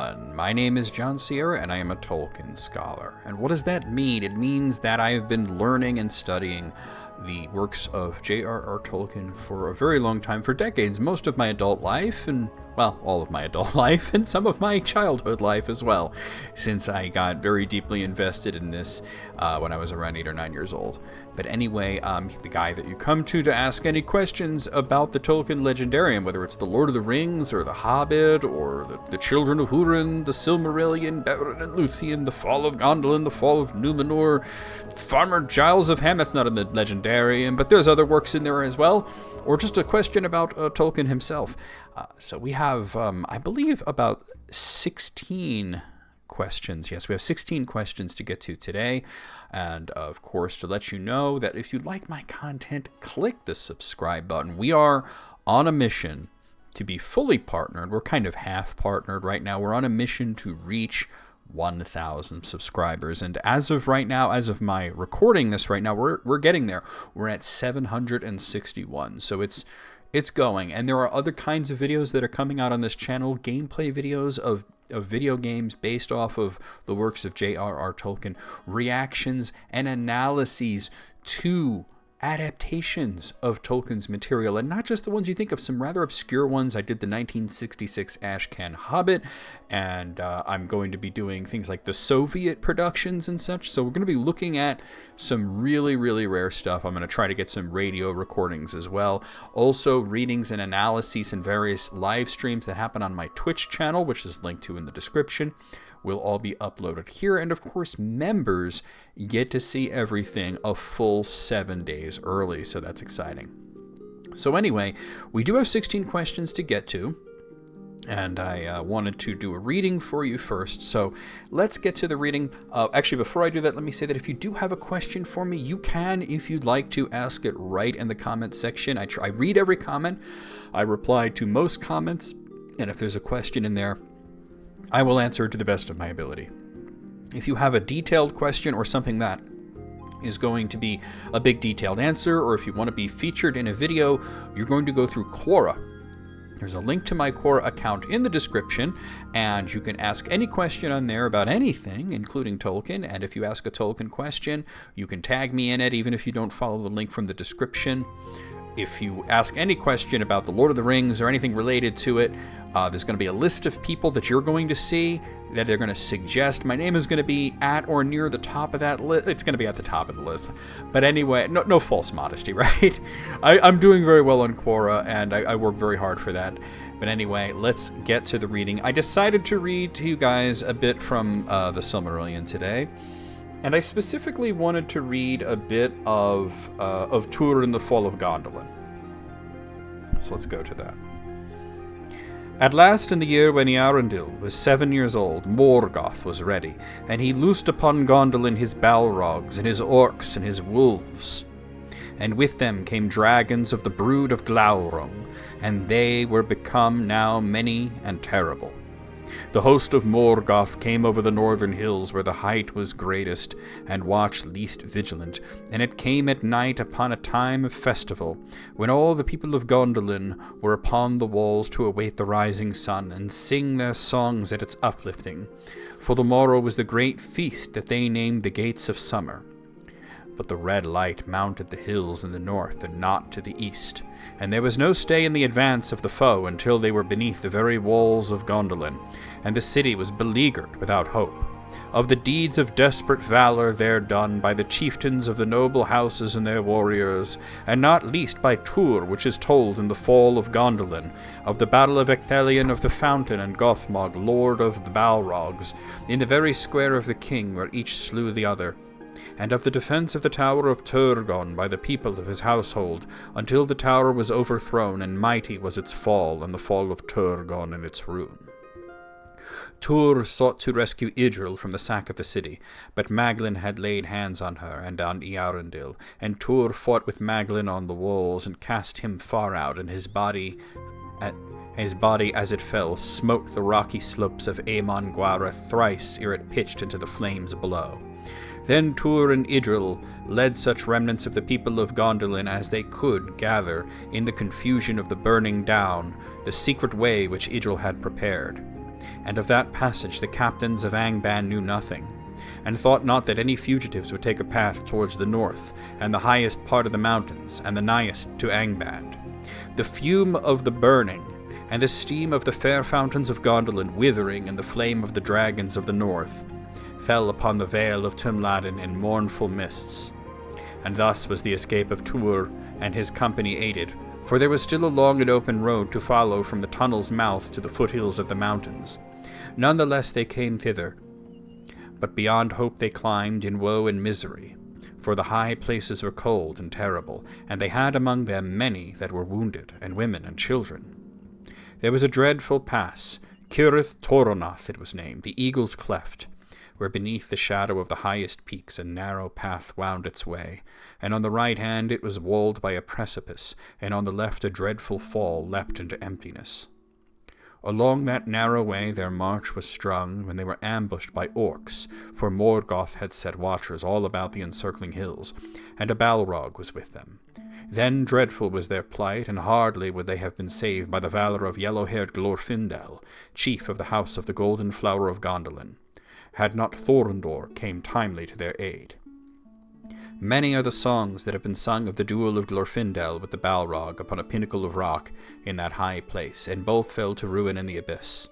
everyone. My name is John Sierra, and I am a Tolkien scholar. And what does that mean? It means that I have been learning and studying the works of J.R.R. Tolkien for a very long time, for decades, most of my adult life, and, well, all of my adult life, and some of my childhood life as well, since I got very deeply invested in this when I was around 8 or 9 years old. But anyway, the guy that you come to ask any questions about the Tolkien legendarium, whether it's the Lord of the Rings, or the Hobbit, or the Children of Húrin, the Silmarillion, Beren and Luthien, the Fall of Gondolin, the Fall of Númenor, Farmer Giles of Ham, that's not in the legendarium, but there's other works in there as well, or just a question about Tolkien himself. So we have, I believe, about 16 questions. Yes, we have 16 questions to get to today. And of course, to let you know that if you like my content, click the subscribe button. We are on a mission to be fully partnered. We're kind of half partnered right now. We're on a mission to reach 1,000 subscribers. And as of right now, as of my recording this right now, we're getting there. We're at 761. So it's going. And there are other kinds of videos that are coming out on this channel, gameplay videos of video games based off of the works of J.R.R. Tolkien, reactions and analyses to adaptations of Tolkien's material, and not just the ones you think of, some rather obscure ones. I did the 1966 Ashcan Hobbit, and I'm going to be doing things like the Soviet productions and such, so we're going to be looking at some really, really rare stuff. I'm going to try to get some radio recordings as well. Also, readings and analyses and various live streams that happen on my Twitch channel, which is linked to in the description, will all be uploaded here. And of course, members get to see everything a full 7 days early, so that's exciting. So anyway, we do have 16 questions to get to, and I wanted to do a reading for you first. So let's get to the reading. Actually, before I do that, let me say that if you do have a question for me, you can, if you'd like to, ask it right in the comments section. I read every comment. I reply to most comments, and if there's a question in there, I will answer to the best of my ability. If you have a detailed question or something that is going to be a big detailed answer, or if you want to be featured in a video, you're going to go through Quora. There's a link to my Quora account in the description, and you can ask any question on there about anything, including Tolkien. And if you ask a Tolkien question, you can tag me in it, even if you don't follow the link from the description. If you ask any question about the Lord of the Rings or anything related to it, there's going to be a list of people that you're going to see that they're going to suggest. My name is going to be at or near the top of that list. It's going to be at the top of the list. But anyway, no false modesty, right? I'm doing very well on Quora, and I work very hard for that. But anyway, let's get to the reading. I decided to read to you guys a bit from the Silmarillion today. And I specifically wanted to read a bit of Dûr and the Fall of Gondolin. So let's go to that. At last, in the year when Eärendil was 7 years old, Morgoth was ready, and he loosed upon Gondolin his Balrogs, and his orcs, and his wolves. And with them came dragons of the brood of Glaurung, and they were become now many and terrible. The host of Morgoth came over the northern hills where the height was greatest, and watched least vigilant, and it came at night upon a time of festival, when all the people of Gondolin were upon the walls to await the rising sun, and sing their songs at its uplifting. For the morrow was the great feast that they named the Gates of Summer. But the red light mounted the hills in the north and not to the east, and there was no stay in the advance of the foe until they were beneath the very walls of Gondolin, and the city was beleaguered without hope. Of the deeds of desperate valor there done by the chieftains of the noble houses and their warriors, and not least by Dûr, which is told in the Fall of Gondolin, of the battle of Ecthelion of the Fountain and Gothmog, lord of the Balrogs, in the very square of the king where each slew the other, and of the defense of the tower of Turgon by the people of his household, until the tower was overthrown, and mighty was its fall, and the fall of Turgon and its ruin. Dûr sought to rescue Idril from the sack of the city, but Maglin had laid hands on her and on Eärendil, and Dûr fought with Maglin on the walls, and cast him far out, and his body as it fell smote the rocky slopes of Aemon Gwara thrice ere it pitched into the flames below. Then Dûr and Idril led such remnants of the people of Gondolin as they could gather in the confusion of the burning down the secret way which Idril had prepared. and of that passage the captains of Angband knew nothing, and thought not that any fugitives would take a path towards the north, and the highest part of the mountains, and the nighest to Angband. The fume of the burning, and the steam of the fair fountains of Gondolin withering, and the flame of the dragons of the north, fell upon the vale of Tumladin in mournful mists. And thus was the escape of Tuor and his company aided, for there was still a long and open road to follow from the tunnel's mouth to the foothills of the mountains. None the less they came thither, but beyond hope they climbed in woe and misery, for the high places were cold and terrible, and they had among them many that were wounded, and women and children. There was a dreadful pass, Cirith Toronath it was named, the Eagle's Cleft, where beneath the shadow of the highest peaks a narrow path wound its way, and on the right hand it was walled by a precipice, and on the left a dreadful fall leapt into emptiness. Along that narrow way their march was strung, when they were ambushed by orcs, for Morgoth had set watchers all about the encircling hills, and a Balrog was with them. Then dreadful was their plight, and hardly would they have been saved by the valour of yellow-haired Glorfindel, chief of the house of the Golden Flower of Gondolin, had not Thorondor came timely to their aid. Many are the songs that have been sung of the duel of Glorfindel with the Balrog upon a pinnacle of rock in that high place, and both fell to ruin in the abyss.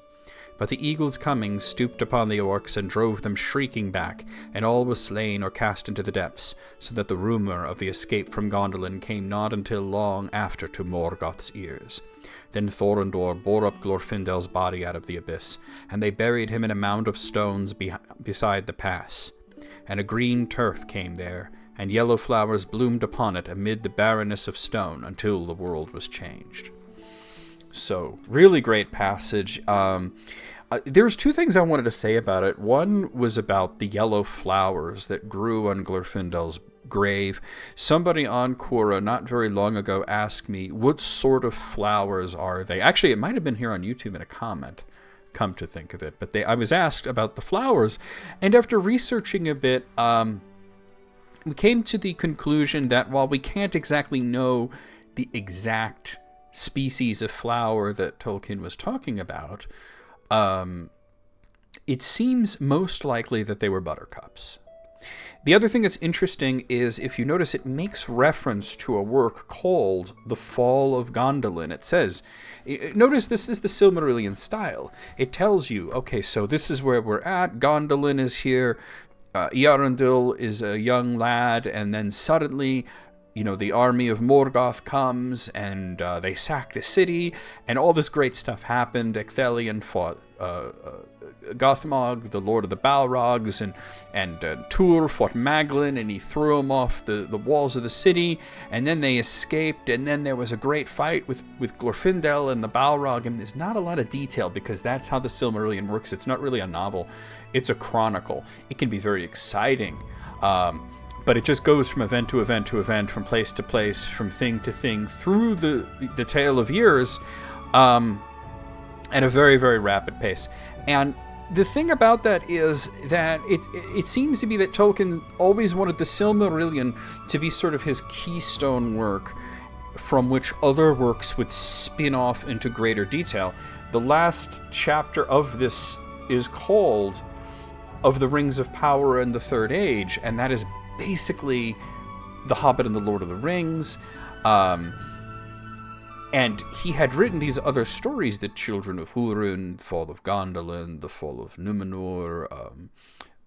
But the eagle's coming stooped upon the orcs and drove them shrieking back, and all was slain or cast into the depths, so that the rumour of the escape from Gondolin came not until long after to Morgoth's ears. Then Thorondor bore up Glorfindel's body out of the abyss, and they buried him in a mound of stones beside the pass. And a green turf came there, and yellow flowers bloomed upon it amid the barrenness of stone until the world was changed. So, really great passage. There's two things I wanted to say about it. One was about the yellow flowers that grew on Glorfindel's grave. Somebody on Quora not very long ago asked me, what sort of flowers are they? Actually, it might have been here on YouTube in a comment, come to think of it. But I was asked about the flowers, and after researching a bit, we came to the conclusion that while we can't exactly know the exact species of flower that Tolkien was talking about, it seems most likely that they were buttercups. The other thing that's interesting is, if you notice, it makes reference to a work called The Fall of Gondolin. It says, notice this is the Silmarillion style. It tells you, okay, so this is where we're at, Gondolin is here, Eärendil is a young lad, and then suddenly, the army of Morgoth comes, and they sack the city, and all this great stuff happened. Ecthelion fought Gothmog, the lord of the Balrogs, and Tuor fought Maglin, and he threw him off the walls of the city, and then they escaped, and then there was a great fight with Glorfindel and the Balrog, and there's not a lot of detail, because that's how the Silmarillion works. It's not really a novel, it's a chronicle. It can be very exciting, but it just goes from event to event to event, from place to place, from thing to thing, through the tale of years, at a very, very rapid pace. And the thing about that is that it seems to be that Tolkien always wanted the Silmarillion to be sort of his keystone work, from which other works would spin off into greater detail. The last chapter of this is called Of the Rings of Power and the Third Age, and that is basically The Hobbit and the Lord of the Rings. And he had written these other stories, The Children of Húrin, The Fall of Gondolin, The Fall of Númenor,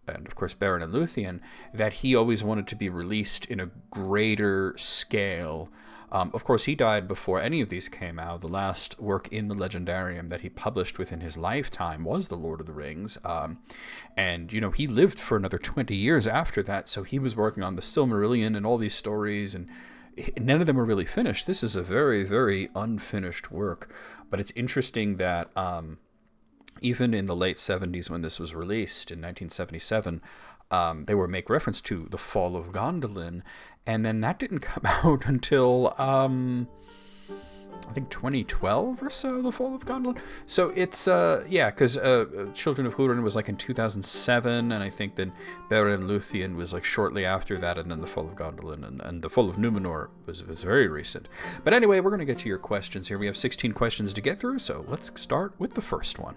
and of course Beren and Luthien, that he always wanted to be released in a greater scale. Of course, he died before any of these came out. The last work in the Legendarium that he published within his lifetime was The Lord of the Rings. And, he lived for another 20 years after that, so he was working on the Silmarillion and all these stories, and none of them were really finished. This is a very, very unfinished work. But it's interesting that even in the late 70s, when this was released in 1977, they were make reference to The Fall of Gondolin, and then that didn't come out until I think 2012 or so, The Fall of Gondor. So it's, because Children of Húrin was like in 2007, and I think then Beren and Luthien was like shortly after that, and then The Fall of Gondolin, and The Fall of Númenor was very recent. But anyway, we're going to get to your questions here. We have 16 questions to get through, so let's start with the first one.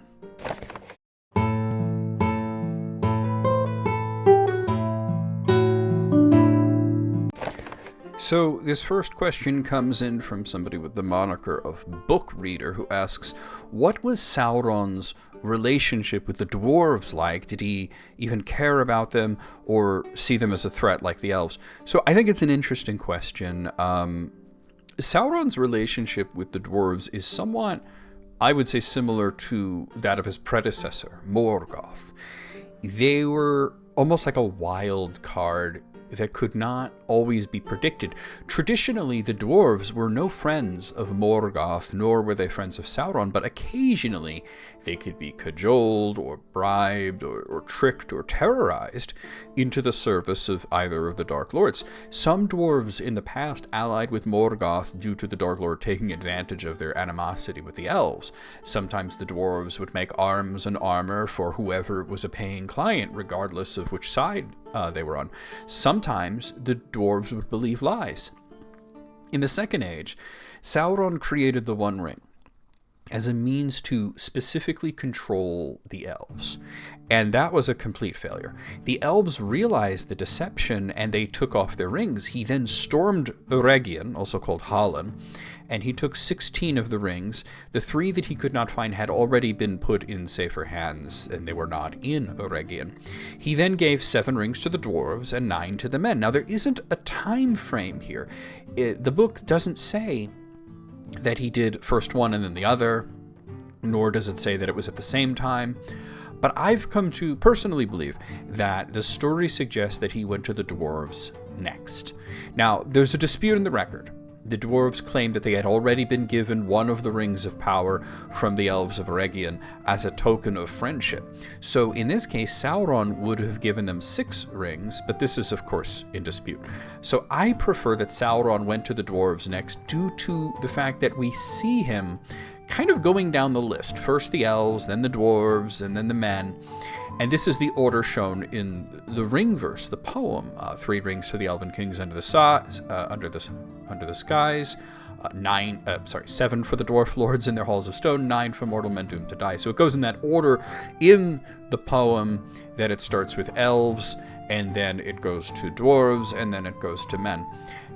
So this first question comes in from somebody with the moniker of Book Reader, who asks, what was Sauron's relationship with the dwarves like? Did he even care about them or see them as a threat like the elves? So I think it's an interesting question. Sauron's relationship with the dwarves is somewhat, I would say, similar to that of his predecessor, Morgoth. They were almost like a wild card that could not always be predicted. Traditionally, the dwarves were no friends of Morgoth, nor were they friends of Sauron, but occasionally they could be cajoled or bribed or tricked or terrorized into the service of either of the Dark Lords. Some dwarves in the past allied with Morgoth due to the Dark Lord taking advantage of their animosity with the elves. Sometimes the dwarves would make arms and armor for whoever was a paying client, regardless of which side they were on. Sometimes the dwarves would believe lies. In the Second Age, Sauron created the One Ring as a means to specifically control the elves, and that was a complete failure. The elves realized the deception and they took off their rings. He then stormed Eregion, also called Hallan, and he took 16 of the rings. The 3 that he could not find had already been put in safer hands, and they were not in Eregion. He then gave 7 rings to the dwarves and 9 to the men. Now, there isn't a time frame here. The book doesn't say that he did first one and then the other, nor does it say that it was at the same time. But I've come to personally believe that the story suggests that he went to the dwarves next. Now, there's a dispute in the record. The dwarves claimed that they had already been given one of the rings of power from the elves of Eregion as a token of friendship. So in this case, Sauron would have given them 6 rings, but this is of course in dispute. So I prefer that Sauron went to the dwarves next due to the fact that we see him kind of going down the list. First the elves, then the dwarves, and then the men. And this is the order shown in the ring verse, the poem. 3 rings for the elven kings under the skies, 7 for the dwarf lords in their halls of stone, 9 for mortal men doomed to die. So it goes in that order in the poem, that it starts with elves, and then it goes to dwarves, and then it goes to men.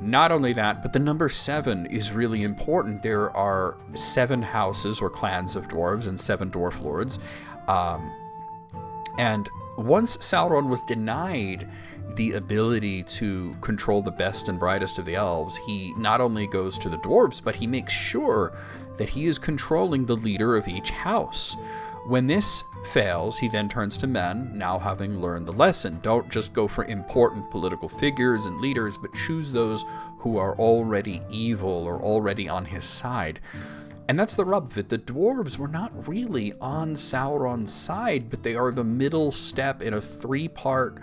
Not only that, but the number 7 is really important. There are 7 houses or clans of dwarves and 7 dwarf lords. And once Sauron was denied the ability to control the best and brightest of the elves, he not only goes to the dwarves, but he makes sure that he is controlling the leader of each house. When this fails, he then turns to men, now having learned the lesson. Don't just go for important political figures and leaders, but choose those who are already evil or already on his side. And that's the rub of it. The dwarves were not really on Sauron's side, but they are the middle step in a 3-part,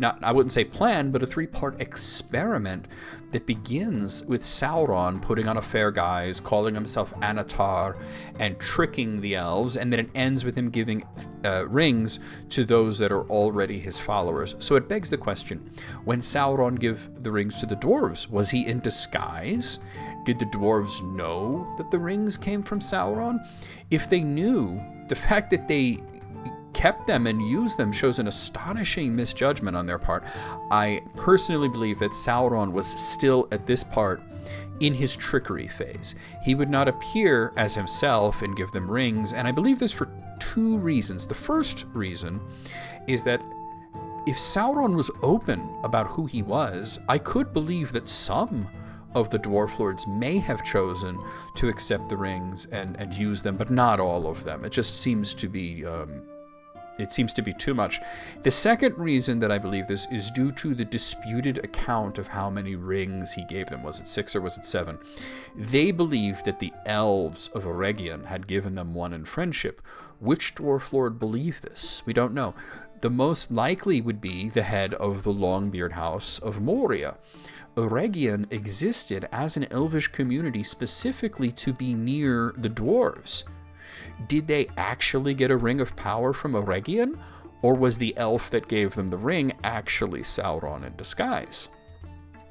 I wouldn't say plan, but a 3-part experiment that begins with Sauron putting on a fair guise, calling himself Anatar, and tricking the elves, and then it ends with him giving rings to those that are already his followers. So it begs the question, when Sauron gave the rings to the dwarves, was he in disguise? Did the dwarves know that the rings came from Sauron? If they knew, the fact that they kept them and used them shows an astonishing misjudgment on their part. I personally believe that Sauron was still, at this part, in his trickery phase. He would not appear as himself and give them rings, and I believe this for 2 reasons. The first reason is that if Sauron was open about who he was, I could believe that some of the dwarf lords may have chosen to accept the rings and use them, but not all of them. It just seems to be too much. The second reason that I believe this is due to the disputed account of how many rings he gave them. Was it 6 or was it 7? They believed that the elves of Eregion had given them one in friendship. Which dwarf lord believed this? We don't know. The most likely would be the head of the Longbeard House of Moria. Eregion existed as an elvish community specifically to be near the dwarves. Did they actually get a ring of power from Eregion, or was the elf that gave them the ring actually Sauron in disguise?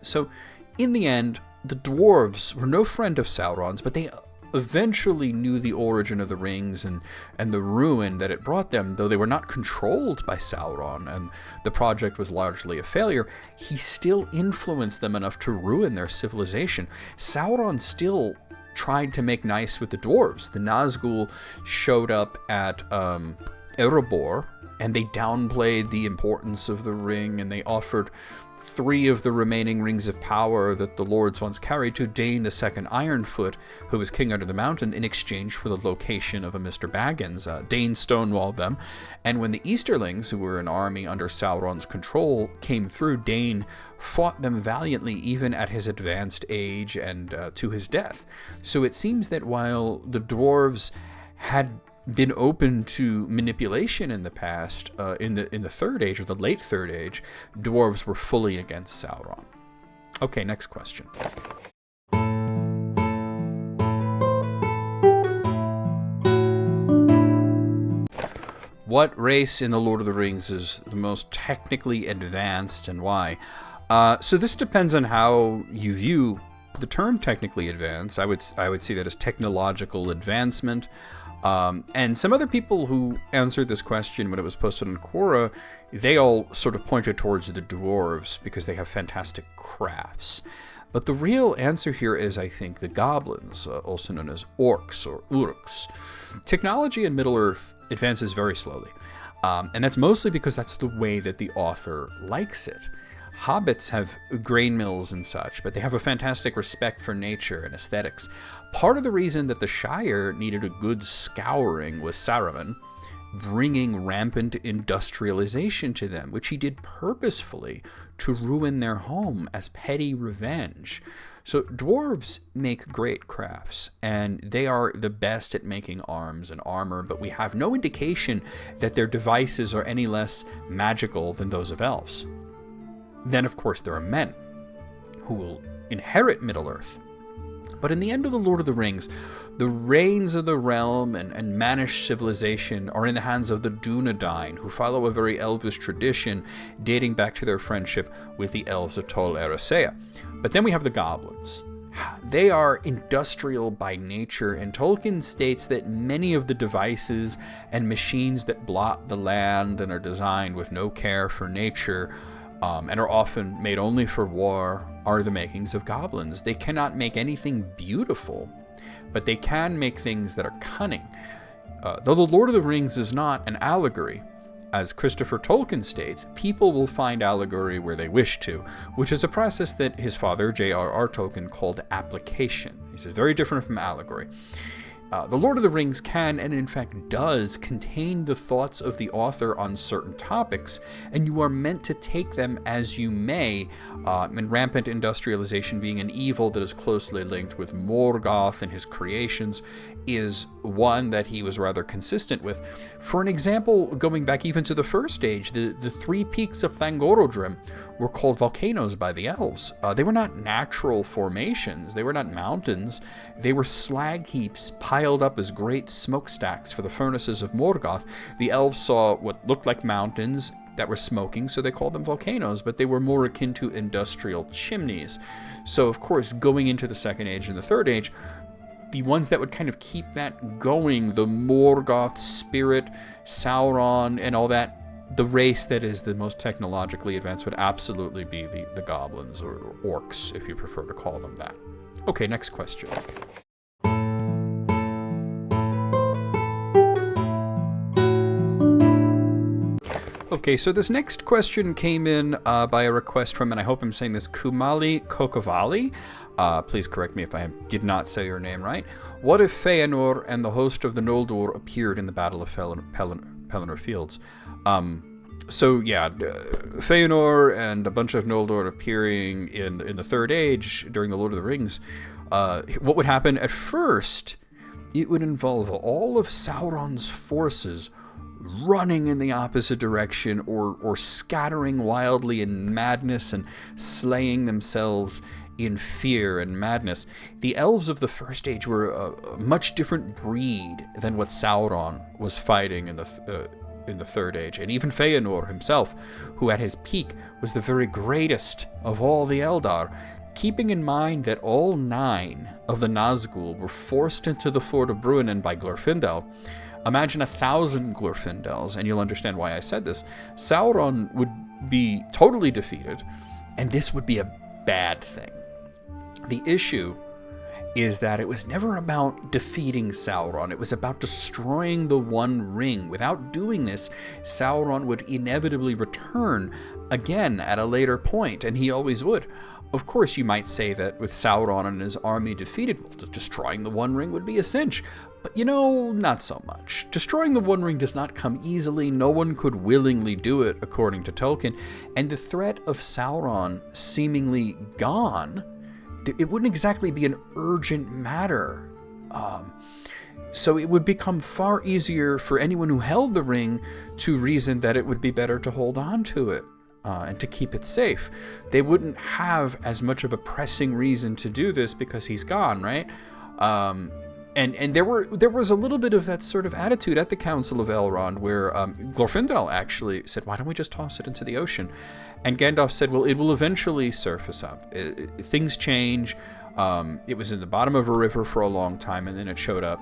So, in the end, the dwarves were no friend of Sauron's, but they eventually knew the origin of the rings and the ruin that it brought them, though they were not controlled by Sauron and the project was largely a failure, he still influenced them enough to ruin their civilization. Sauron still tried to make nice with the dwarves. The Nazgûl showed up at Erebor, and they downplayed the importance of the ring, and they offered 3 of the remaining rings of power that the lords once carried to Dane the Second Ironfoot, who was king under the mountain, in exchange for the location of a Mr. Baggins. Dane stonewalled them, and when the Easterlings, who were an army under Sauron's control, came through, Dane fought them valiantly even at his advanced age and to his death. So it seems that while the dwarves had been open to manipulation in the past, in the Third Age, or the late Third Age, dwarves were fully against Sauron. Okay, next question. What race in The Lord of the Rings is the most technically advanced, and why? So this depends on how you view the term technically advanced. I would see that as technological advancement. And some other people who answered this question when it was posted on Quora, they all sort of pointed towards the dwarves because they have fantastic crafts. But the real answer here is, I think, the goblins, also known as orcs or urks. Technology in Middle-earth advances very slowly. And that's mostly because that's the way that the author likes it. Hobbits have grain mills and such, but they have a fantastic respect for nature and aesthetics. Part of the reason that the Shire needed a good scouring was Saruman bringing rampant industrialization to them, which he did purposefully to ruin their home as petty revenge. So dwarves make great crafts, and they are the best at making arms and armor, but we have no indication that their devices are any less magical than those of elves. Then, of course, there are men who will inherit Middle-earth. But in the end of The Lord of the Rings, the reins of the realm and mannish civilization are in the hands of the Dúnedain, who follow a very elvish tradition dating back to their friendship with the elves of Tol Eressëa. But then we have the goblins. They are industrial by nature, and Tolkien states that many of the devices and machines that blot the land and are designed with no care for nature and are often made only for war, are the makings of goblins. They cannot make anything beautiful, but they can make things that are cunning. Though The Lord of the Rings is not an allegory, as Christopher Tolkien states, people will find allegory where they wish to, which is a process that his father, J.R.R. Tolkien, called application. He says, very different from allegory. The Lord of the Rings can, and in fact does, contain the thoughts of the author on certain topics, and you are meant to take them as you may, and rampant industrialization being an evil that is closely linked with Morgoth and his creations is one that he was rather consistent with. For an example, going back even to the First Age, the 3 peaks of Thangorodrim were called volcanoes by the elves. They were not natural formations, they were not mountains, they were slag heaps piled up as great smokestacks for the furnaces of Morgoth. The elves saw what looked like mountains that were smoking, so they called them volcanoes, but they were more akin to industrial chimneys. So of course, going into the Second Age and the Third Age, the ones that would kind of keep that going, the Morgoth spirit, Sauron, and all that, the race that is the most technologically advanced would absolutely be the goblins, or orcs, if you prefer to call them that. Okay, next question. Okay, so this next question came in by a request from, and I hope I'm saying this, Kumali Kokavali. Please correct me if I did not say your name right. What if Fëanor and the host of the Noldor appeared in the Battle of Pelennor Fields? Fëanor and a bunch of Noldor appearing in the Third Age during the Lord of the Rings. What would happen at first? It would involve all of Sauron's forces running in the opposite direction, or scattering wildly in madness and slaying themselves in fear and madness. The elves of the First Age were a much different breed than what Sauron was fighting in the Third Age. And even Fëanor himself, who at his peak was the very greatest of all the Eldar, keeping in mind that all 9 of the Nazgûl were forced into the fort of Bruinen by Glorfindel. Imagine 1,000 Glorfindels, and you'll understand why I said this. Sauron would be totally defeated, and this would be a bad thing. The issue is that it was never about defeating Sauron. It was about destroying the One Ring. Without doing this, Sauron would inevitably return again at a later point, and he always would. Of course, you might say that with Sauron and his army defeated, well, destroying the One Ring would be a cinch. But not so much. Destroying the One Ring does not come easily. No one could willingly do it, according to Tolkien. And the threat of Sauron seemingly gone, it wouldn't exactly be an urgent matter. So it would become far easier for anyone who held the ring to reason that it would be better to hold on to it and to keep it safe. They wouldn't have as much of a pressing reason to do this because he's gone, right? And there was a little bit of that sort of attitude at the Council of Elrond where Glorfindel actually said, why don't we just toss it into the ocean? And Gandalf said, well, it will eventually surface up. Things change. It was in the bottom of a river for a long time, and then it showed up.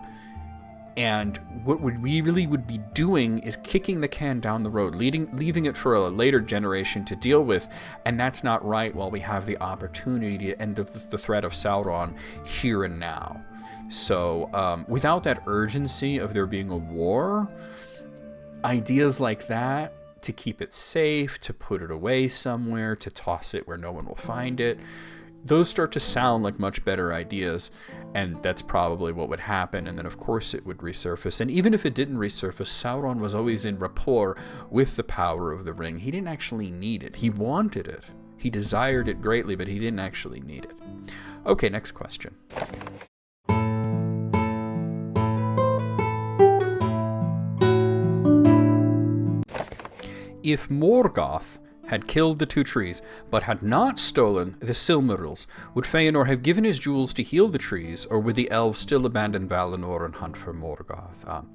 And what we really would be doing is kicking the can down the road, leaving it for a later generation to deal with. And that's not right while we have the opportunity to end the threat of Sauron here and now. So without that urgency of there being a war, ideas like that, to keep it safe, to put it away somewhere, to toss it where no one will find it, those start to sound like much better ideas, and that's probably what would happen. And then of course it would resurface, and even if it didn't resurface, Sauron was always in rapport with the power of the ring. He didn't actually need it. He wanted it. He desired it greatly, but he didn't actually need it. Okay, next question. If Morgoth had killed the 2 trees, but had not stolen the Silmarils, would Fëanor have given his jewels to heal the trees, or would the elves still abandon Valinor and hunt for Morgoth?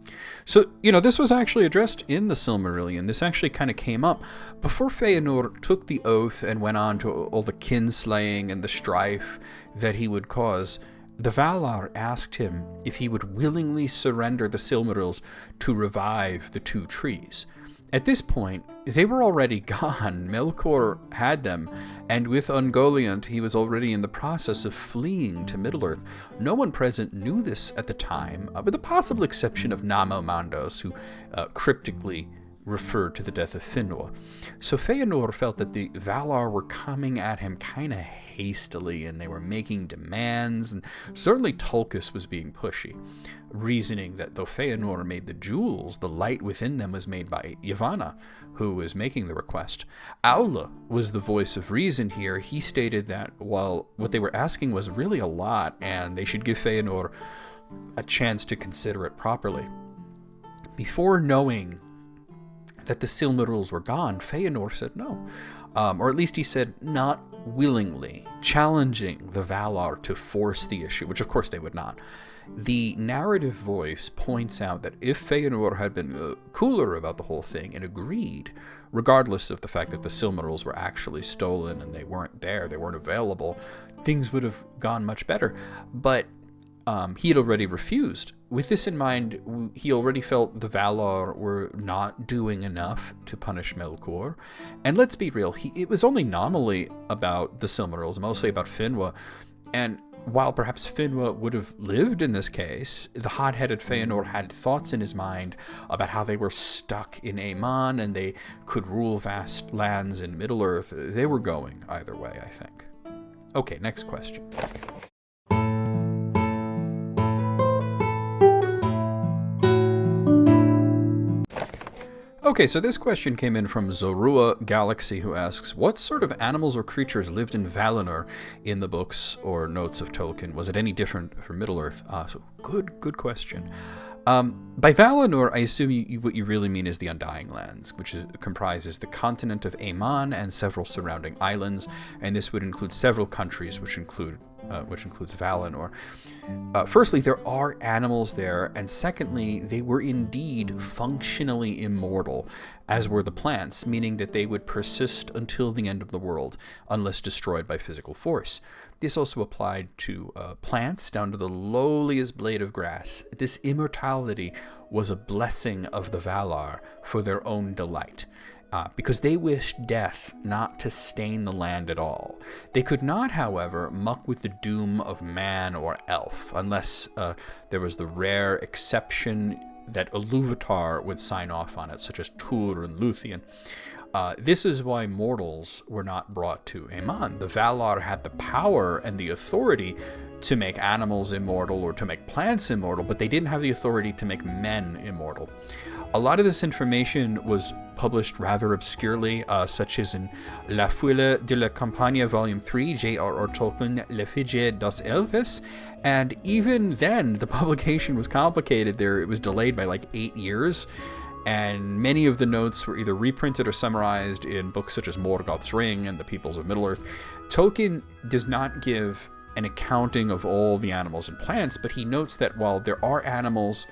So, this was actually addressed in the Silmarillion. This actually kind of came up before Fëanor took the oath and went on to all the kinslaying and the strife that he would cause. The Valar asked him if he would willingly surrender the Silmarils to revive the 2 trees. At this point, they were already gone. Melkor had them, and with Ungoliant, he was already in the process of fleeing to Middle-earth. No one present knew this at the time, with the possible exception of Namo-Mandos, who cryptically referred to the death of Fëanor. So Fëanor felt that the Valar were coming at him kind of hastily, and they were making demands, and certainly Tulkas was being pushy, reasoning that though Fëanor made the jewels, the light within them was made by Yavanna, who was making the request. Aula was the voice of reason here. He stated that while what they were asking was really a lot, and they should give Fëanor a chance to consider it properly. Before knowing that the Silmarils were gone, Fëanor said no. Or at least he said not willingly, challenging the Valar to force the issue, which of course they would not. The narrative voice points out that if Fëanor had been cooler about the whole thing and agreed, regardless of the fact that the Silmarils were actually stolen and they weren't there, they weren't available, things would have gone much better. But he had already refused. With this in mind, he already felt the Valar were not doing enough to punish Melkor. And let's be real, it was only nominally about the Silmarils, mostly about Finwë. And while perhaps Finwë would have lived in this case, the hot-headed Fëanor had thoughts in his mind about how they were stuck in Aemon and they could rule vast lands in Middle-earth. They were going either way, I think. Okay, next question. Okay, so this question came in from Zorua Galaxy, who asks, what sort of animals or creatures lived in Valinor in the books or notes of Tolkien? Was it any different from Middle-earth? So good question. By Valinor, I assume what you really mean is the Undying Lands, which comprises the continent of Aemon and several surrounding islands, and this would include several countries, which include which includes Valinor. Firstly, there are animals there, and secondly, they were indeed functionally immortal, as were the plants, meaning that they would persist until the end of the world, unless destroyed by physical force. This also applied to plants, down to the lowliest blade of grass. This immortality was a blessing of the Valar for their own delight. Because they wished death not to stain the land at all. They could not, however, muck with the doom of man or elf, unless there was the rare exception that Ilúvatar would sign off on it, such as Túr and Lúthien. This is why mortals were not brought to Aman. The Valar had the power and the authority to make animals immortal or to make plants immortal, but they didn't have the authority to make men immortal. A lot of this information was published rather obscurely, such as in La Fuille de la Campagne, Volume 3, J.R.R. Tolkien, L'Effigie dos Elves, and even then, the publication was complicated. It was delayed by like 8 years, and many of the notes were either reprinted or summarized in books such as Morgoth's Ring and The Peoples of Middle-earth. Tolkien does not give an accounting of all the animals and plants, but he notes that while there are animals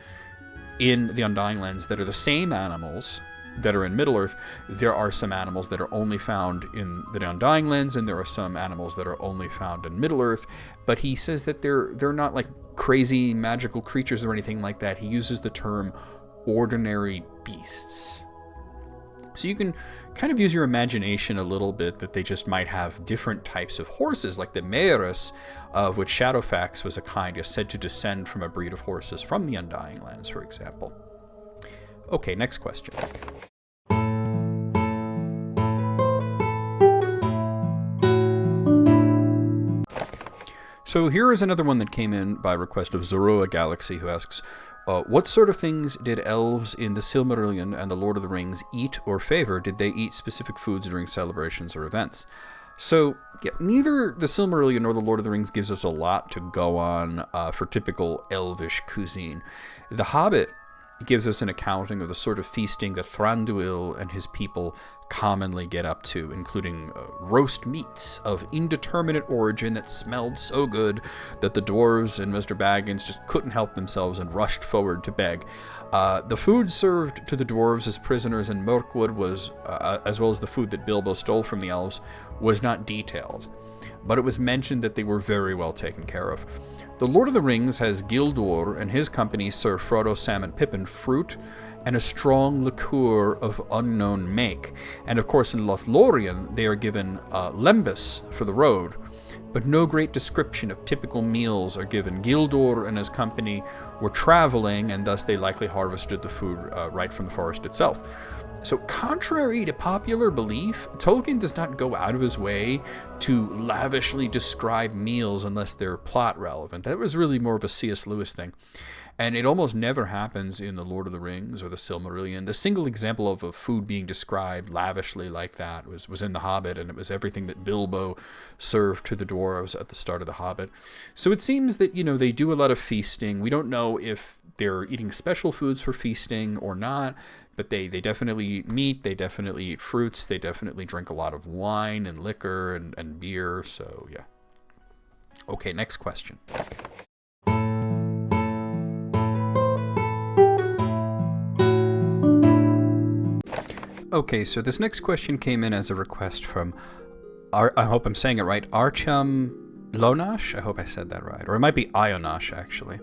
in the Undying Lands that are the same animals that are in Middle-earth, there are some animals that are only found in the Undying Lands, and there are some animals that are only found in Middle-earth. But he says that they're not like crazy magical creatures or anything like that. He uses the term ordinary beasts. So you can kind of use your imagination a little bit that they just might have different types of horses, like the Mearis, of which Shadowfax was a kind, is said to descend from a breed of horses from the Undying Lands, for example. Okay, next question. So here is another one that came in by request of Zoroa Galaxy, who asks, what sort of things did elves in the Silmarillion and the Lord of the Rings eat or favor? Did they eat specific foods during celebrations or events? So, yeah, neither the Silmarillion nor the Lord of the Rings gives us a lot to go on for typical elvish cuisine. The Hobbit gives us an accounting of the sort of feasting that Thranduil and his people commonly get up to, including roast meats of indeterminate origin that smelled so good that the dwarves and Mr. Baggins just couldn't help themselves and rushed forward to beg. The food served to the dwarves as prisoners in Mirkwood was, as well as the food that Bilbo stole from the elves, was not detailed, but it was mentioned that they were very well taken care of. The Lord of the Rings has Gildor and his company serve Frodo, Sam, and Pippin fruit and a strong liqueur of unknown make. And of course in Lothlorien they are given lembas for the road, but no great description of typical meals are given. Gildor and his company were traveling, and thus they likely harvested the food right from the forest itself. So contrary to popular belief, Tolkien does not go out of his way to lavishly describe meals unless they're plot relevant. That was really more of a C.S. Lewis thing. And it almost never happens in The Lord of the Rings or The Silmarillion. The single example of a food being described lavishly like that was in The Hobbit, and it was everything that Bilbo served to the dwarves at the start of The Hobbit. So it seems that, they do a lot of feasting. We don't know if they're eating special foods for feasting or not, but they definitely eat meat, they definitely eat fruits, they definitely drink a lot of wine and liquor and beer, so yeah. Okay, next question. Okay, so this next question came in as a request from, I hope I'm saying it right, Archam Lonash? I hope I said that right. Or it might be Ionash, actually.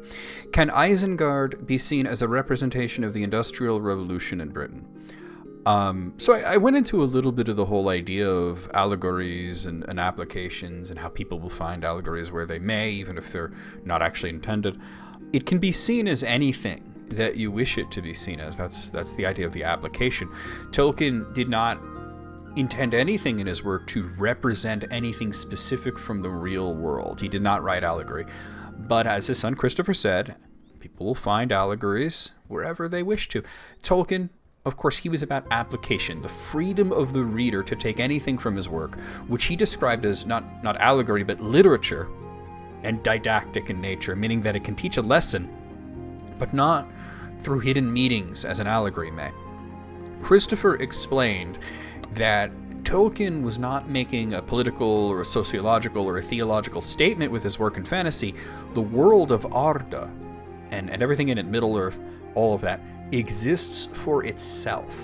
Can Isengard be seen as a representation of the Industrial Revolution in Britain? So I went into a little bit of the whole idea of allegories and applications and how people will find allegories where they may, even if they're not actually intended. It can be seen as anything that you wish it to be seen as. That's the idea of the application. Tolkien did not intend anything in his work to represent anything specific from the real world. He did not write allegory. But as his son Christopher said, people will find allegories wherever they wish to. Tolkien, of course, he was about application, the freedom of the reader to take anything from his work, which he described as not allegory, but literature and didactic in nature, meaning that it can teach a lesson, but not through hidden meanings as an allegory may. Christopher explained that Tolkien was not making a political or a sociological or a theological statement with his work in fantasy. The world of Arda and everything in it, Middle-earth, all of that, exists for itself.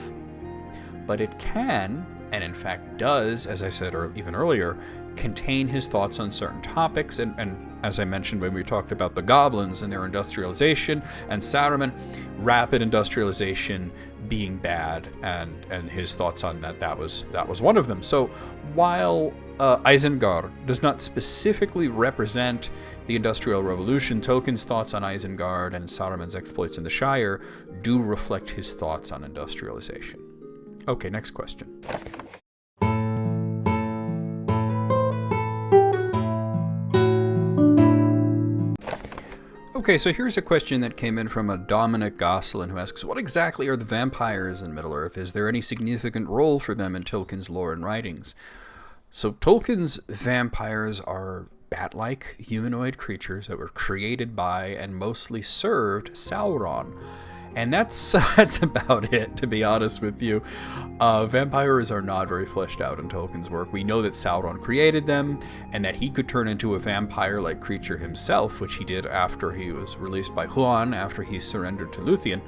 But it can, and in fact does, as I said even earlier, contain his thoughts on certain topics, and as I mentioned when we talked about the goblins and their industrialization, and Saruman, rapid industrialization being bad, and his thoughts on that was one of them. So while Isengard does not specifically represent the Industrial Revolution, Tolkien's thoughts on Isengard and Saruman's exploits in the Shire do reflect his thoughts on industrialization. Okay, next question. Okay, so here's a question that came in from a Dominic Gosselin, who asks, what exactly are the vampires in Middle-earth? Is there any significant role for them in Tolkien's lore and writings? So Tolkien's vampires are bat-like humanoid creatures that were created by and mostly served Sauron. And that's about it, to be honest with you. Vampires are not very fleshed out in Tolkien's work. We know that Sauron created them, and that he could turn into a vampire-like creature himself, which he did after he was released by Huan, after he surrendered to Luthien.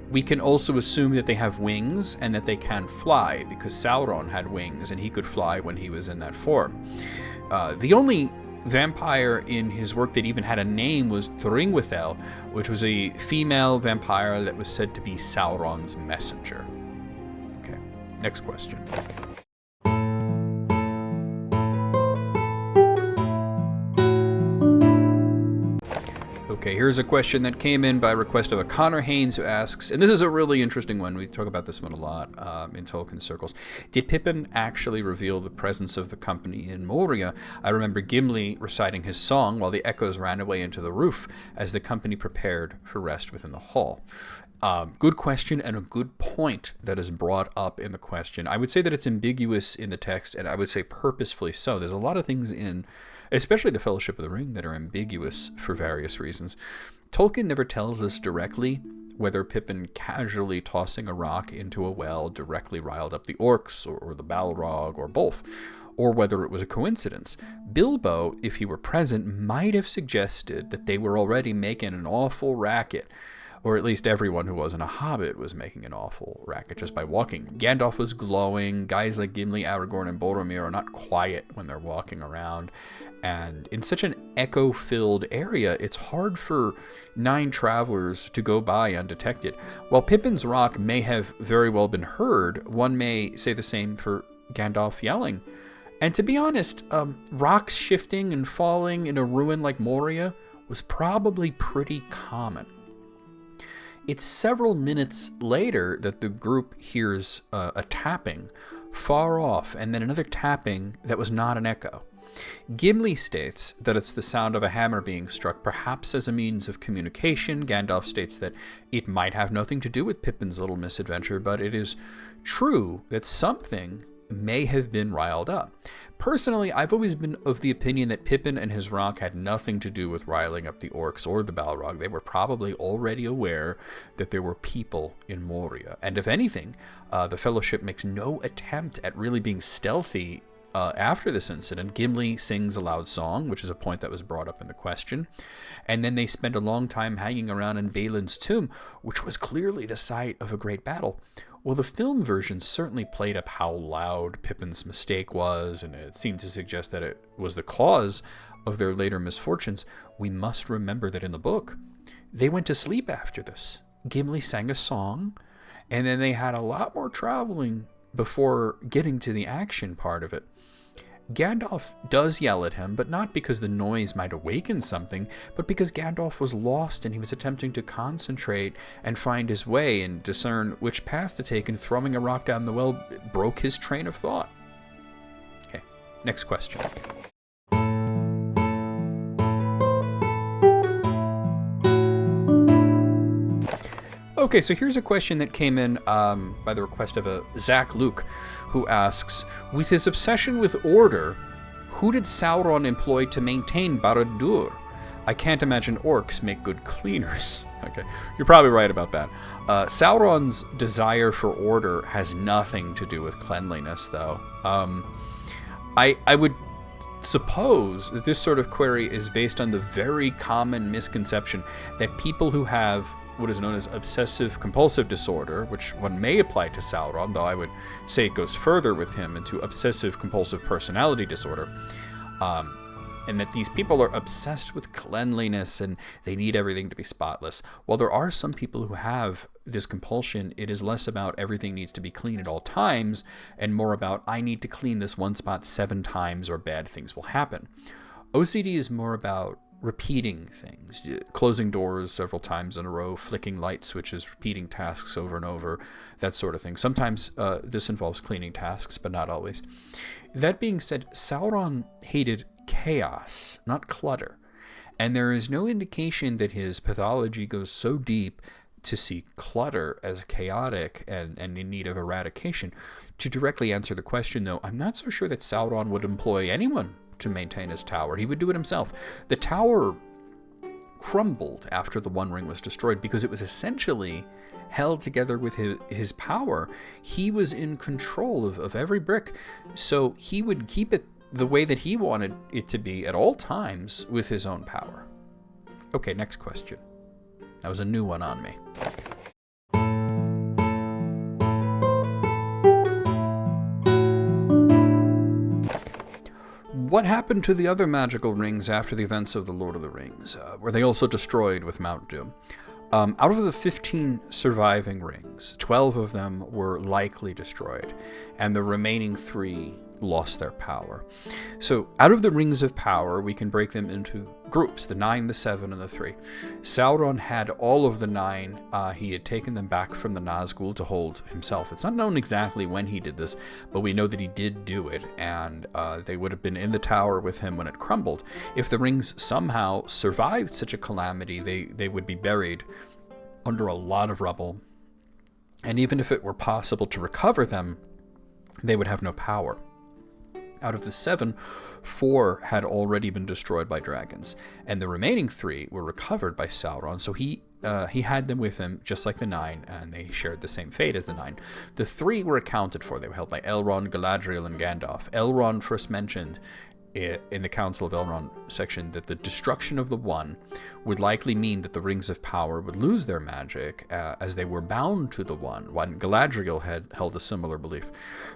We can also assume that they have wings, and that they can fly, because Sauron had wings, and he could fly when he was in that form. The only vampire in his work that even had a name was Thringwithel, which was a female vampire that was said to be Sauron's messenger. Okay, next question. Okay, here's a question that came in by request of a Connor Haynes, who asks, and this is a really interesting one, we talk about this one a lot in Tolkien circles. Did Pippin actually reveal the presence of the company in Moria? I remember Gimli reciting his song while the echoes ran away into the roof as the company prepared for rest within the hall. Good question, and a good point that is brought up in the question. I would say that it's ambiguous in the text, and I would say purposefully so. There's a lot of things in, especially the Fellowship of the Ring, that are ambiguous for various reasons. Tolkien never tells us directly whether Pippin casually tossing a rock into a well directly riled up the orcs, or the Balrog, or both, or whether it was a coincidence. Bilbo, if he were present, might have suggested that they were already making an awful racket, or at least everyone who wasn't a hobbit was making an awful racket just by walking. Gandalf was glowing. Guys like Gimli, Aragorn, and Boromir are not quiet when they're walking around. And in such an echo-filled area, it's hard for 9 travelers to go by undetected. While Pippin's rock may have very well been heard, one may say the same for Gandalf yelling. And to be honest, rocks shifting and falling in a ruin like Moria was probably pretty common. It's several minutes later that the group hears a tapping far off, and then another tapping that was not an echo. Gimli states that it's the sound of a hammer being struck, perhaps as a means of communication. Gandalf states that it might have nothing to do with Pippin's little misadventure, but it is true that something may have been riled up. Personally, I've always been of the opinion that Pippin and his rock had nothing to do with riling up the orcs or the Balrog. They were probably already aware that there were people in Moria. And if anything, the Fellowship makes no attempt at really being stealthy after this incident. Gimli sings a loud song, which is a point that was brought up in the question. And then they spend a long time hanging around in Balin's tomb, which was clearly the site of a great battle. Well, the film version certainly played up how loud Pippin's mistake was, and it seemed to suggest that it was the cause of their later misfortunes. We must remember that in the book, they went to sleep after this. Gimli sang a song, and then they had a lot more traveling before getting to the action part of it. Gandalf does yell at him, but not because the noise might awaken something, but because Gandalf was lost and he was attempting to concentrate and find his way and discern which path to take, and throwing a rock down the well broke his train of thought. Okay, next question. Okay, so here's a question that came in by the request of a Zach Luke, who asks, with his obsession with order, who did Sauron employ to maintain Barad-Dûr? I can't imagine orcs make good cleaners. Okay, you're probably right about that. Sauron's desire for order has nothing to do with cleanliness, though. I would suppose that this sort of query is based on the very common misconception that people who have what is known as obsessive-compulsive disorder, which one may apply to Sauron, though I would say it goes further with him into obsessive-compulsive personality disorder, and that these people are obsessed with cleanliness and they need everything to be spotless. While there are some people who have this compulsion, it is less about everything needs to be clean at all times and more about I need to clean this one spot 7 times or bad things will happen. OCD is more about repeating things, closing doors several times in a row, flicking light switches, repeating tasks over and over, that sort of thing. Sometimes this involves cleaning tasks, but not always. That being said, Sauron hated chaos, not clutter. And there is no indication that his pathology goes so deep to see clutter as chaotic and in need of eradication. To directly answer the question, though, I'm not so sure that Sauron would employ anyone to maintain his tower. He would do it himself. The tower crumbled after the One Ring was destroyed because it was essentially held together with his power. He was in control of every brick, so he would keep it the way that he wanted it to be at all times with his own power. Okay, next question. That was a new one on me. What happened to the other magical rings after the events of The Lord of the Rings? Were they also destroyed with Mount Doom? Out of the 15 surviving rings, 12 of them were likely destroyed, and the remaining 3 lost their power. So out of the rings of power, we can break them into groups, the 9, the 7, and the 3. Sauron had all of the 9. He had taken them back from the Nazgul to hold himself. It's not known exactly when he did this, but we know that he did do it, and they would have been in the tower with him when it crumbled. If the rings somehow survived such a calamity, they would be buried under a lot of rubble, and even if it were possible to recover them, they would have no power. Out of the 7, 4 had already been destroyed by dragons, and the remaining 3 were recovered by Sauron, so he had them with him, just like the 9, and they shared the same fate as the 9. The 3 were accounted for. They were held by Elrond, Galadriel, and Gandalf. Elrond first mentioned in the Council of Elrond section that the destruction of the One would likely mean that the Rings of Power would lose their magic as they were bound to the One. Galadriel had held a similar belief.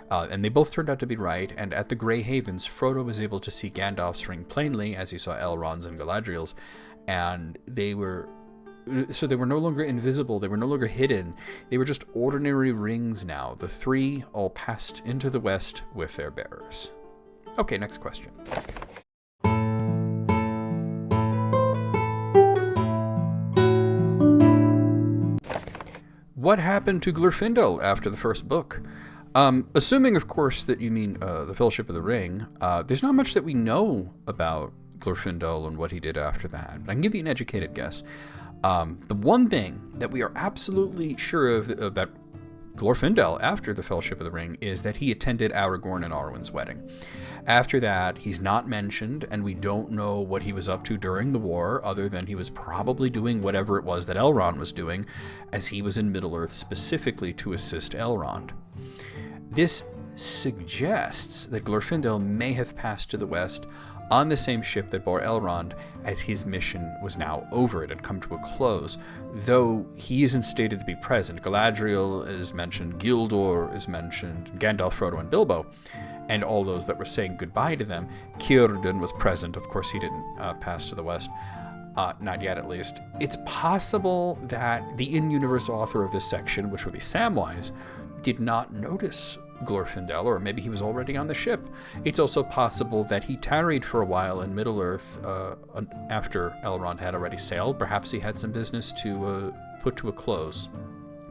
And they both turned out to be right, and at the Grey Havens, Frodo was able to see Gandalf's ring plainly as he saw Elrond's and Galadriel's, and they were no longer invisible, they were no longer hidden, they were just ordinary rings now. The 3 all passed into the west with their bearers. Okay, next question. What happened to Glorfindel after the first book? Assuming, of course, that you mean the Fellowship of the Ring, there's not much that we know about Glorfindel and what he did after that, but I can give you an educated guess. The one thing that we are absolutely sure of about Glorfindel after the Fellowship of the Ring is that he attended Aragorn and Arwen's wedding. After that, he's not mentioned, and we don't know what he was up to during the war, other than he was probably doing whatever it was that Elrond was doing, as he was in Middle-earth specifically to assist Elrond. This suggests that Glorfindel may have passed to the west on the same ship that bore Elrond, as his mission was now over. It had come to a close, though he isn't stated to be present. Galadriel is mentioned, Gildor is mentioned, Gandalf, Frodo, and Bilbo, and all those that were saying goodbye to them. Círdan was present. Of course, he didn't pass to the west. Not yet, at least. It's possible that the in-universe author of this section, which would be Samwise, did not notice Glorfindel, or maybe he was already on the ship. It's also possible that he tarried for a while in Middle-earth after Elrond had already sailed. Perhaps he had some business to put to a close,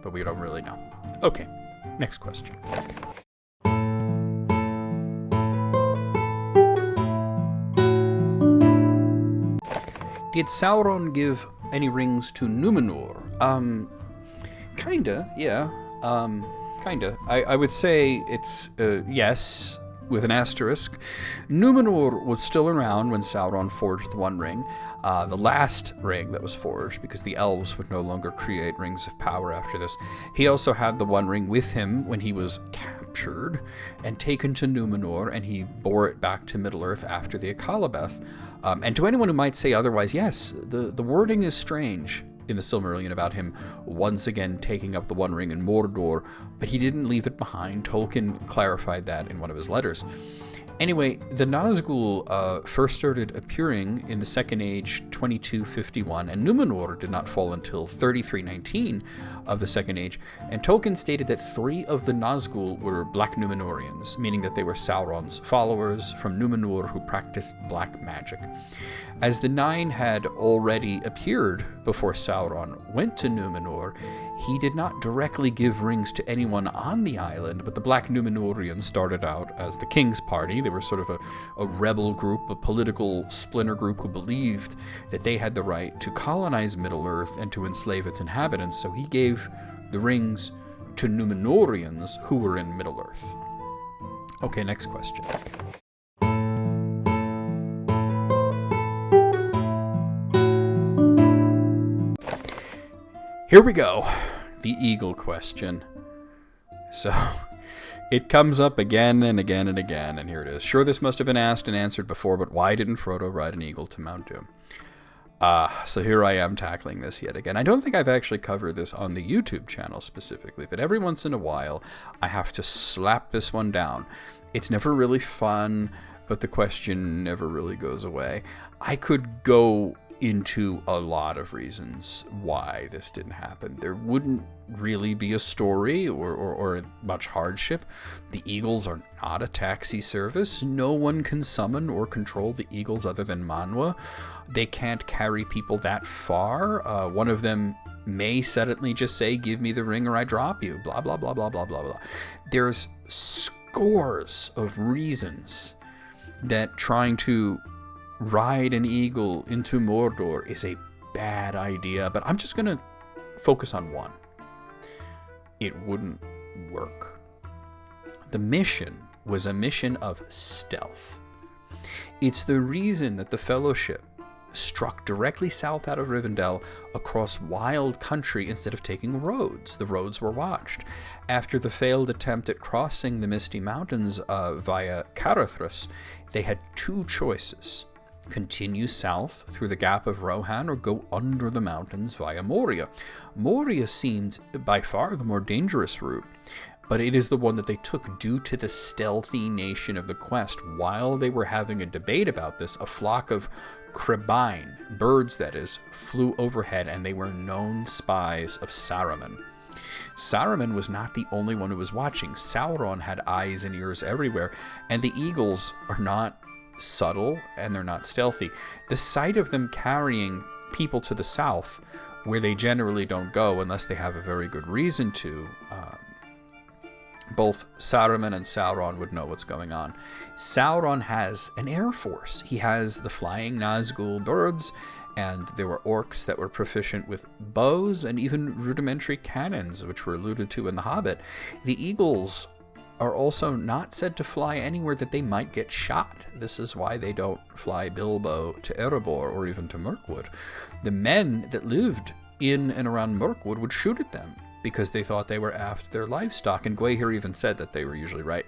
but we don't really know. Okay, next question. Did Sauron give any rings to Númenor? Kinda, yeah. Kinda. I would say it's yes, with an asterisk. Númenor was still around when Sauron forged the One Ring, the last ring that was forged, because the Elves would no longer create rings of power after this. He also had the One Ring with him when he was captured and taken to Númenor, and he bore it back to Middle-earth after the Akalabeth. And to anyone who might say otherwise, yes, the wording is strange in the Silmarillion about him once again taking up the One Ring in Mordor, but he didn't leave it behind. Tolkien clarified that in one of his letters. Anyway, the Nazgul first started appearing in the Second Age, 2251, and Númenor did not fall until 3319 of the Second Age, and Tolkien stated that 3 of the Nazgul were Black Númenorians, meaning that they were Sauron's followers from Númenor who practiced black magic. As the 9 had already appeared before Sauron went to Númenor, he did not directly give rings to anyone on the island, but the Black Númenorians started out as the King's Party. They were sort of a rebel group, a political splinter group who believed that they had the right to colonize Middle-earth and to enslave its inhabitants, so he gave the rings to Númenorians who were in Middle-earth. Okay, next question. Here we go, the eagle question. So, it comes up again and again and again, and here it is. Sure, this must have been asked and answered before, but why didn't Frodo ride an eagle to Mount Doom? So here I am tackling this yet again. I don't think I've actually covered this on the YouTube channel specifically, but every once in a while, I have to slap this one down. It's never really fun, but the question never really goes away. I could go into a lot of reasons why this didn't happen. There wouldn't really be a story or much hardship. The Eagles are not a taxi service. No one can summon or control the Eagles other than Manwë. They can't carry people that far. One of them may suddenly just say, "Give me the ring or I drop you," blah, blah, blah, blah, blah, blah, blah. There's scores of reasons that trying to ride an eagle into Mordor is a bad idea, but I'm just going to focus on one. It wouldn't work. The mission was a mission of stealth. It's the reason that the Fellowship struck directly south out of Rivendell across wild country instead of taking roads. The roads were watched. After the failed attempt at crossing the Misty Mountains via Caradhras, they had 2 choices. Continue south through the Gap of Rohan or go under the mountains via Moria. Moria seemed by far the more dangerous route, but it is the one that they took due to the stealthy nation of the quest. While they were having a debate about this, a flock of Cribine, birds that is, flew overhead, and they were known spies of Saruman. Saruman was not the only one who was watching. Sauron had eyes and ears everywhere, and the eagles are not subtle and they're not stealthy. The sight of them carrying people to the south, where they generally don't go unless they have a very good reason to, both Saruman and Sauron would know what's going on. Sauron has an air force. He has the flying Nazgul birds, and there were orcs that were proficient with bows and even rudimentary cannons, which were alluded to in The Hobbit. The eagles are also not said to fly anywhere that they might get shot. This is why they don't fly Bilbo to Erebor or even to Mirkwood. The men that lived in and around Mirkwood would shoot at them because they thought they were after their livestock, and Gwaihir even said that they were usually right.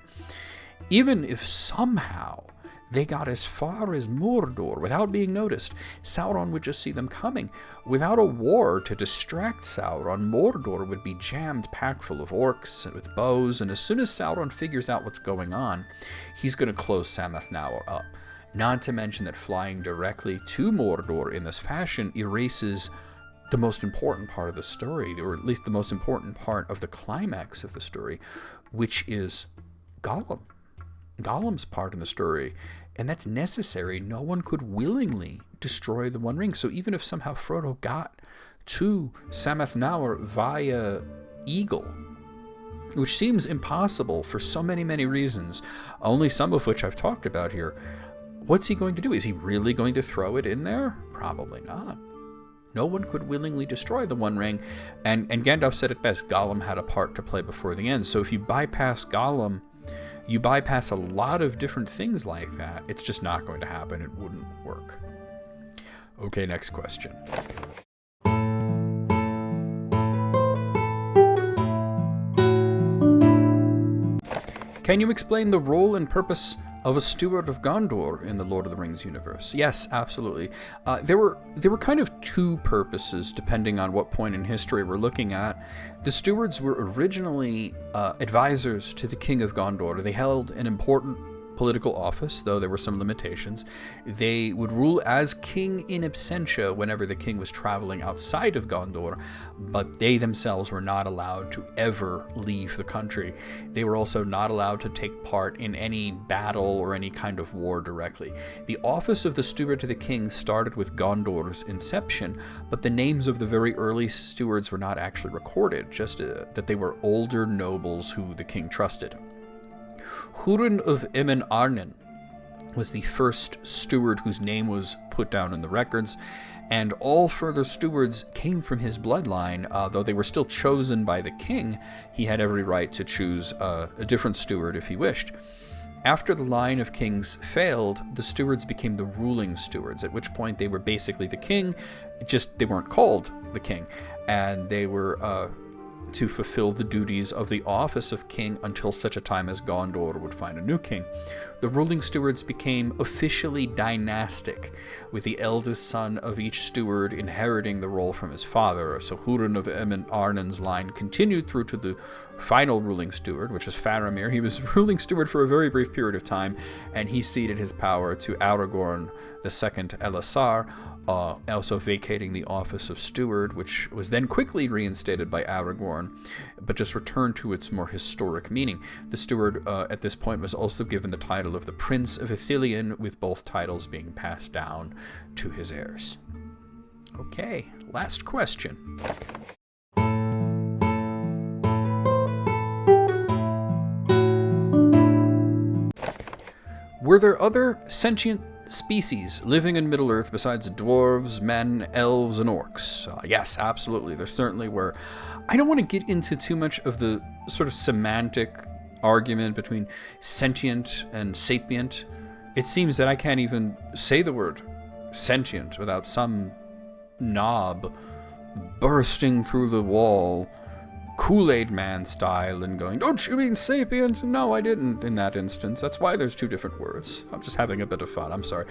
Even if somehow they got as far as Mordor without being noticed, Sauron would just see them coming. Without a war to distract Sauron, Mordor would be jammed packed full of orcs with bows, and as soon as Sauron figures out what's going on, he's going to close Samath Naur up. Not to mention that flying directly to Mordor in this fashion erases the most important part of the story, or at least the most important part of the climax of the story, which is Gollum. Gollum's part in the story, and that's necessary. No one could willingly destroy the One Ring, so even if somehow Frodo got to Samath Naur via Eagle, which seems impossible for so many, many reasons, only some of which I've talked about here, what's he going to do? Is he really going to throw it in there? Probably not. No one could willingly destroy the One Ring, and Gandalf said it best, Gollum had a part to play before the end. So if you bypass Gollum You bypass a lot of different things like that. It's just not going to happen. It wouldn't work. Okay, next question. Can you explain the role and purpose of a Steward of Gondor in the Lord of the Rings universe? Yes, absolutely. There were kind of two purposes depending on what point in history we're looking at. The stewards were originally advisors to the King of Gondor. They held an important political office, though there were some limitations. They would rule as king in absentia whenever the king was traveling outside of Gondor, but they themselves were not allowed to ever leave the country. They were also not allowed to take part in any battle or any kind of war directly. The office of the steward to the king started with Gondor's inception, but the names of the very early stewards were not actually recorded, just that they were older nobles who the king trusted. Hurin of Emin Arnen was the first steward whose name was put down in the records, and all further stewards came from his bloodline. Though they were still chosen by the king, he had every right to choose a different steward if he wished. After the line of kings failed, the stewards became the ruling stewards, at which point they were basically the king, just they weren't called the king, and they were to fulfill the duties of the office of king until such a time as Gondor would find a new king. The ruling stewards became officially dynastic, with the eldest son of each steward inheriting the role from his father. So Hurin of Emin Arnen's line continued through to the final ruling steward, which was Faramir. He was ruling steward for a very brief period of time, and he ceded his power to Aragorn II Elisar, also vacating the office of steward, which was then quickly reinstated by Aragorn, but just returned to its more historic meaning. The steward at this point was also given the title of the Prince of Ithilien, with both titles being passed down to his heirs. Okay, last question. Were there other sentient species living in Middle-earth besides dwarves, men, elves, and orcs? Yes, absolutely. There certainly were. I don't want to get into too much of the sort of semantic argument between sentient and sapient. It seems that I can't even say the word sentient without some knob bursting through the wall, Kool-Aid Man style, and going, "Don't you mean sapient?" No, I didn't in that instance. That's why there's two different words. I'm just having a bit of fun. I'm sorry.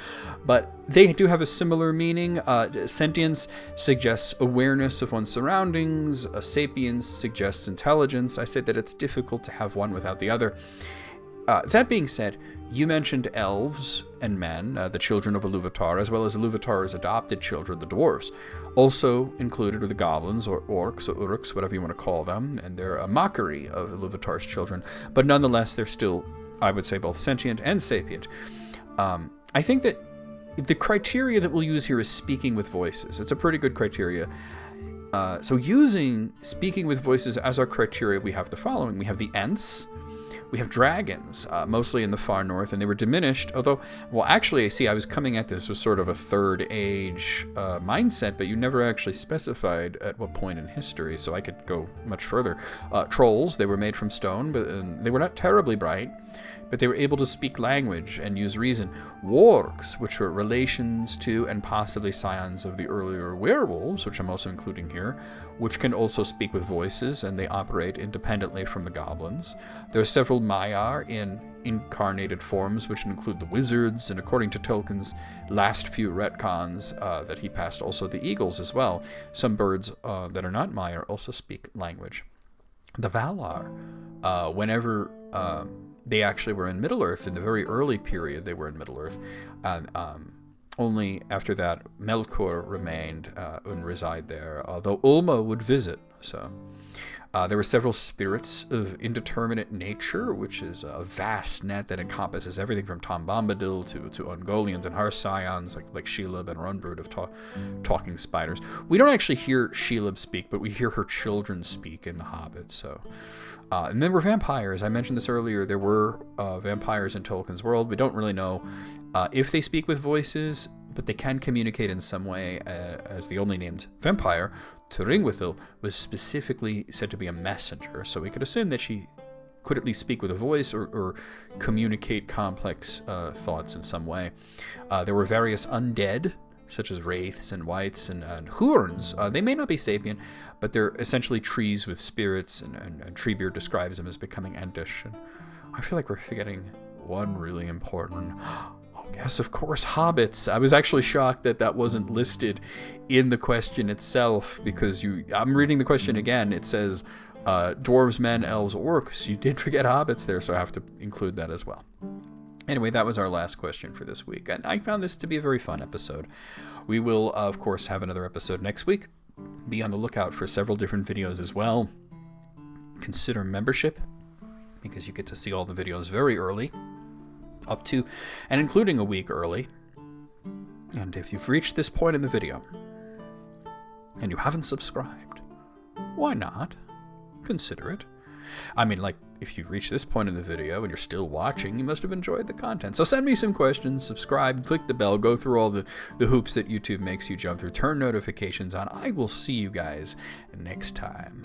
But they do have a similar meaning. Sentience suggests awareness of one's surroundings. Sapience suggests intelligence. I said that it's difficult to have one without the other. That being said, you mentioned elves and men, the children of Iluvatar, as well as Iluvatar's adopted children, the dwarves. Also included are the goblins, or orcs, or uruks, whatever you want to call them, and they're a mockery of Iluvatar's children. But nonetheless, they're still, I would say, both sentient and sapient. I think that the criteria that we'll use here is speaking with voices. It's a pretty good criteria. So using speaking with voices as our criteria, we have the following. We have the Ents. We have dragons, mostly in the far north, and they were diminished, although, well, actually, see, I was coming at this with sort of a third age mindset, but you never actually specified at what point in history, so I could go much further. Trolls, they were made from stone, but they were not terribly bright, but they were able to speak language and use reason. Wargs, which were relations to and possibly scions of the earlier werewolves, which I'm also including here, which can also speak with voices, and they operate independently from the goblins. There are several Maiar in incarnated forms, which include the wizards, and according to Tolkien's last few retcons, that he passed also the eagles as well. Some birds that are not Maiar also speak language. The Valar, whenever they actually were in Middle-earth, in the very early period they were in Middle-earth, and only after that Melkor remained and reside there, although Ulma would visit. So there were several spirits of indeterminate nature, which is a vast net that encompasses everything from Tom Bombadil to Ungoliants and Har-Scions, like Shelob and Runbrood of talking spiders. We don't actually hear Shelob speak, but we hear her children speak in The Hobbit. So, and then were vampires. I mentioned this earlier. There were vampires in Tolkien's world. We don't really know if they speak with voices, but they can communicate in some way, as the only named vampire, Turingwithil, was specifically said to be a messenger, so we could assume that she could at least speak with a voice or communicate complex thoughts in some way. There were various undead, such as wraiths and wights and hoorns. They may not be sapient, but they're essentially trees with spirits, and Treebeard describes them as becoming entish. And I feel like we're forgetting one really important... Oh, yes, of course, hobbits. I was actually shocked that that wasn't listed in the question itself, because I'm reading the question again. It says dwarves, men, elves, orcs. You did forget hobbits there, so I have to include that as well. Anyway, that was our last question for this week, and I found this to be a very fun episode. We will, of course, have another episode next week. Be on the lookout for several different videos as well. Consider membership, because you get to see all the videos very early, up to and including a week early. And if you've reached this point in the video and you haven't subscribed, why not? Consider it. I mean, like, if you've reached this point in the video and you're still watching, you must have enjoyed the content. So send me some questions, subscribe, click the bell, go through all the hoops that YouTube makes you jump through, turn notifications on. I will see you guys next time.